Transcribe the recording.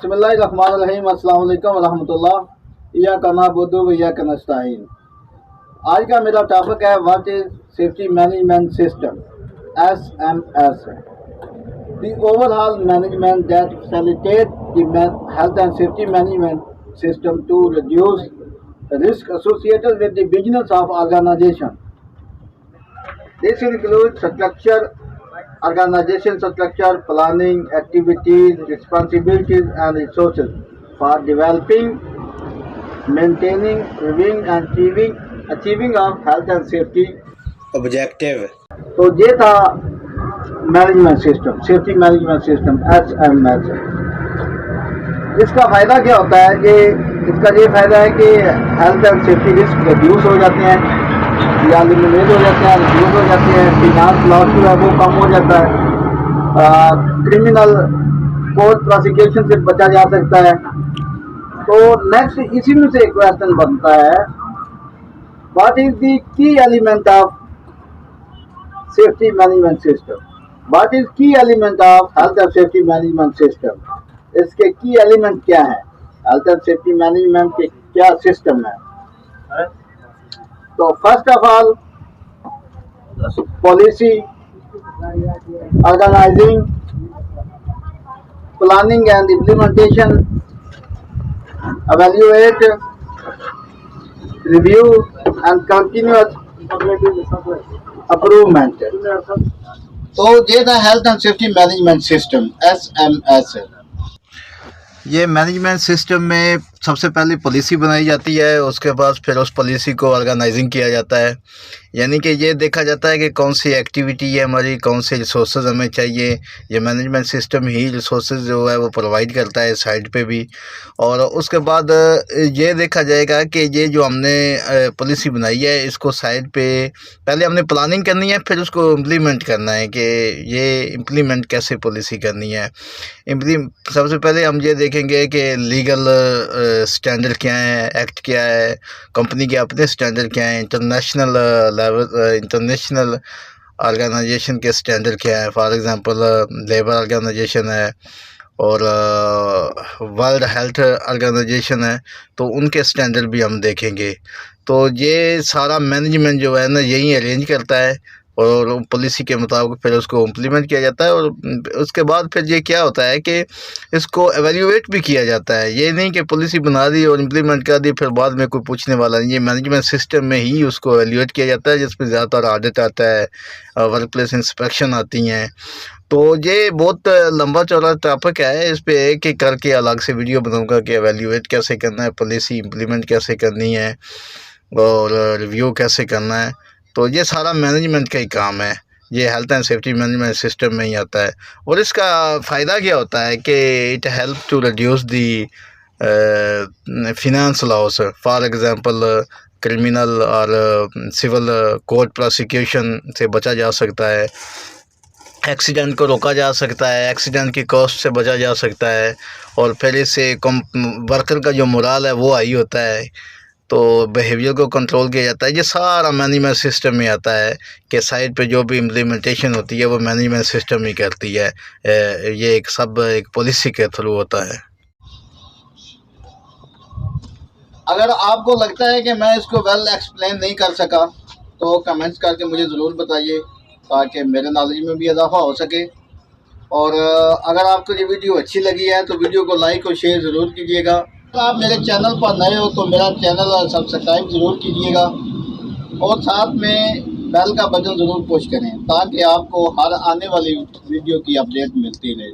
बिस्मिल्लाहिर्रहमानिर्रहीम अस्सलाम वालेकुम रहमतुल्लाह। इय्याका नअबुदु व इय्याका नस्तईन। आज का मेरा टॉपिक है what is safety management system SMS। The overall management that facilitate the health and safety management system to reduce risk associated with the business of organization. This includes organization structure, planning, activities, responsibilities, and resources for developing, maintaining, reviewing, and achieving of health and safety objective. तो ये था management system, safety management system SMS। इसका फ़ायदा क्या होता है कि इसका ये फ़ायदा है कि health and safety risk reduce हो जाते हैं या एलिमिनेट हो जाते हैं, रिड्यूस हो जाते हैं, फिनांस लॉस जो है वो कम हो जाता है, क्रिमिनल कोर्ट प्रोसिक्यूशन से बचा जा सकता है। तो नेक्स्ट इसी में से एक क्वेश्चन बनता है, what is the key element of safety management system? What is key element of health and safety management system? इसके की एलिमेंट क्या है? हेल्थ एंड सेफ्टी मैनेजमेंट के क्या सिस्टम है? तो first of all policy, organising, planning and implementation, evaluate, review and continuous improvement। तो ये था health and safety management system SMS। ये मैनेजमेंट सिस्टम में सबसे पहले पॉलिसी बनाई जाती है, उसके बाद फिर उस पॉलिसी को ऑर्गेनाइजिंग किया जाता है। यानी कि ये देखा जाता है कि कौन सी एक्टिविटी है हमारी, कौन से रिसोर्सेज हमें चाहिए। ये मैनेजमेंट सिस्टम ही रिसोर्सेज जो है वो प्रोवाइड करता है साइड पे भी। और उसके बाद ये देखा जाएगा कि ये जो हमने पॉलिसी बनाई है इसको साइड पे पहले हमने प्लानिंग करनी है, फिर उसको इम्प्लीमेंट करना है कि ये इम्प्लीमेंट कैसे पॉलिसी करनी है। सबसे पहले हम ये देखेंगे कि लीगल स्टैंडर्ड क्या है, एक्ट क्या है, कंपनी के अपने स्टैंडर्ड क्या है, इंटरनेशनल लेवल, इंटरनेशनल ऑर्गेनाइजेशन के स्टैंडर्ड क्या है। फॉर एग्जांपल लेबर ऑर्गेनाइजेशन है और वर्ल्ड हेल्थ ऑर्गेनाइजेशन है, तो उनके स्टैंडर्ड भी हम देखेंगे। तो ये सारा मैनेजमेंट जो है ना यही अरेंज करता है और पॉलिसी के मुताबिक फिर उसको इम्प्लीमेंट किया जाता है। और उसके बाद फिर ये क्या होता है कि इसको एवेल्यूएट भी किया जाता है। ये नहीं कि पॉलिसी बना दी और इम्प्लीमेंट कर दी फिर बाद में कोई पूछने वाला नहीं। ये मैनेजमेंट सिस्टम में ही उसको एवेल्यूएट किया जाता है, जिसमें ज़्यादातर ऑडिट आता है, वर्क प्लेस इंस्पेक्शन आती हैं। तो ये बहुत लंबा चौड़ा टॉपिक है, इस पर एक एक करके अलग से वीडियो बनाऊँगा कि एवेल्यूएट कैसे करना है, पॉलिसी इम्प्लीमेंट कैसे करनी है और रिव्यू कैसे करना है। तो ये सारा मैनेजमेंट का ही काम है, ये health and safety management system में ही आता है। और इसका फ़ायदा क्या होता है कि it help to reduce the finance loss. For example criminal और सिविल कोर्ट प्रोसिक्यूशन से बचा जा सकता है, एक्सीडेंट को रोका जा सकता है, एक्सीडेंट की कॉस्ट से बचा जा सकता है, और फिर इससे वर्कर का जो मोरल है वो हाई होता है, तो बिहेवियर को कंट्रोल किया जाता है। ये सारा मैनेजमेंट सिस्टम में आता है कि साइड पे जो भी इम्प्लीमेंटेशन होती है वो मैनेजमेंट सिस्टम ही करती है। ये एक पॉलिसी के थ्रू होता है। अगर आपको लगता है कि मैं इसको वेल एक्सप्लेन नहीं कर सका तो कमेंट्स करके मुझे ज़रूर बताइए ताकि मेरे नॉलेज में भी इजाफा हो सके। और अगर आपको ये वीडियो अच्छी लगी है तो वीडियो को लाइक और शेयर ज़रूर कीजिएगा। अगर आप मेरे चैनल पर नए हो तो मेरा चैनल सब्सक्राइब ज़रूर कीजिएगा और साथ में बेल का बटन ज़रूर पुश करें ताकि आपको हर आने वाली वीडियो की अपडेट मिलती रहे।